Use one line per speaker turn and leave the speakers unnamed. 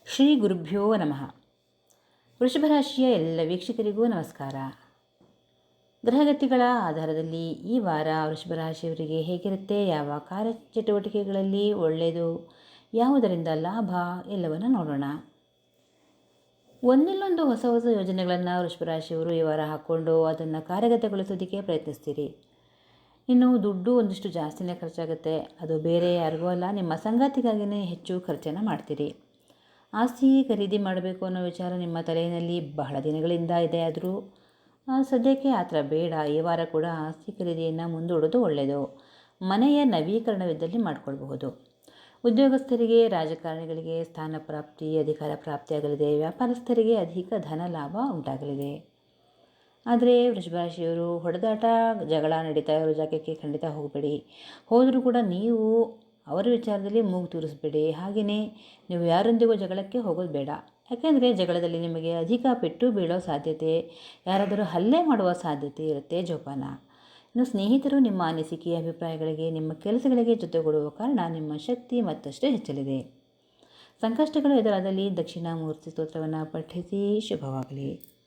ಶ್ರೀ ಗುರುಭ್ಯೋ ನಮಃ. ವೃಷಭ ರಾಶಿಯ ಎಲ್ಲ ವೀಕ್ಷಕರಿಗೂ ನಮಸ್ಕಾರ. ಗ್ರಹಗತಿಗಳ ಆಧಾರದಲ್ಲಿ ಈ ವಾರ ವೃಷಭ ರಾಶಿಯವರಿಗೆ ಹೇಗಿರುತ್ತೆ, ಯಾವ ಕಾರ್ಯಚಟುವಟಿಕೆಗಳಲ್ಲಿ ಒಳ್ಳೆಯದು, ಯಾವುದರಿಂದ ಲಾಭ, ಎಲ್ಲವನ್ನು ನೋಡೋಣ. ಒಂದಿಲ್ಲೊಂದು ಹೊಸ ಹೊಸ ಯೋಜನೆಗಳನ್ನು ವೃಷಭ ರಾಶಿಯವರು ಈ ವಾರ ಹಾಕ್ಕೊಂಡು ಅದನ್ನು ಕಾರ್ಯಗತಗೊಳಿಸೋದಕ್ಕೆ ಪ್ರಯತ್ನಿಸ್ತೀರಿ. ಇನ್ನು ದುಡ್ಡು ಒಂದಿಷ್ಟು ಜಾಸ್ತಿನೇ ಖರ್ಚಾಗುತ್ತೆ. ಅದು ಬೇರೆ ಯಾರಿಗೂ ಅಲ್ಲ, ನಿಮ್ಮ ಸಂಗಾತಿಗಾಗಿಯೇ ಹೆಚ್ಚು ಖರ್ಚನ್ನು ಮಾಡ್ತೀರಿ. ಆಸ್ತಿ ಖರೀದಿ ಮಾಡಬೇಕು ಅನ್ನೋ ವಿಚಾರ ನಿಮ್ಮ ತಲೆಯಲ್ಲಿ ಬಹಳ ದಿನಗಳಿಂದ ಇದೆ. ಆದರೂ ಸದ್ಯಕ್ಕೆ ಆ ಥರ ಬೇಡ. ಈ ವಾರ ಕೂಡ ಆಸ್ತಿ ಖರೀದಿಯನ್ನು ಮುಂದೂಡೋದು ಒಳ್ಳೆಯದು. ಮನೆಯ ನವೀಕರಣವಿದ್ದಲ್ಲಿ ಮಾಡಿಕೊಳ್ಬಹುದು. ಉದ್ಯೋಗಸ್ಥರಿಗೆ, ರಾಜಕಾರಣಿಗಳಿಗೆ ಸ್ಥಾನ ಪ್ರಾಪ್ತಿ, ಅಧಿಕಾರ ಪ್ರಾಪ್ತಿಯಾಗಲಿದೆ. ವ್ಯಾಪಾರಸ್ಥರಿಗೆ ಅಧಿಕ ಧನ ಲಾಭ ಉಂಟಾಗಲಿದೆ. ಆದರೆ ವೃಷಭ ರಾಶಿಯವರು ಹೊಡೆದಾಟ, ಜಗಳ ನಡೀತಾ ಇರೋ ಜಾಗಕ್ಕೆ ಖಂಡಿತ ಹೋಗಬೇಡಿ. ಹೋದರೂ ಕೂಡ ನೀವು ಅವರ ವಿಚಾರದಲ್ಲಿ ಮೂಗು ತೂರಿಸ್ಬೇಡಿ. ಹಾಗೆಯೇ ನೀವು ಯಾರೊಂದಿಗೂ ಜಗಳಕ್ಕೆ ಹೋಗೋದು ಬೇಡ. ಯಾಕೆಂದರೆ ಜಗಳದಲ್ಲಿ ನಿಮಗೆ ಅಧಿಕ ಪೆಟ್ಟು ಬೀಳೋ ಸಾಧ್ಯತೆ, ಯಾರಾದರೂ ಹಲ್ಲೆ ಮಾಡುವ ಸಾಧ್ಯತೆ ಇರುತ್ತೆ ಜೋಪಾನ. ಇನ್ನು ಸ್ನೇಹಿತರು ನಿಮ್ಮ ಅನಿಸಿಕೆ, ಅಭಿಪ್ರಾಯಗಳಿಗೆ, ನಿಮ್ಮ ಕೆಲಸಗಳಿಗೆ ಜೊತೆಗೂಡುವ ಕಾರಣ ನಿಮ್ಮ ಶಕ್ತಿ ಮತ್ತಷ್ಟು ಹೆಚ್ಚಲಿದೆ. ಸಂಕಷ್ಟಗಳು ಎದುರಾದಲ್ಲಿ ದಕ್ಷಿಣಾಮೂರ್ತಿ ಸ್ತೋತ್ರವನ್ನು ಪಠಿಸಿ. ಶುಭವಾಗಲಿ.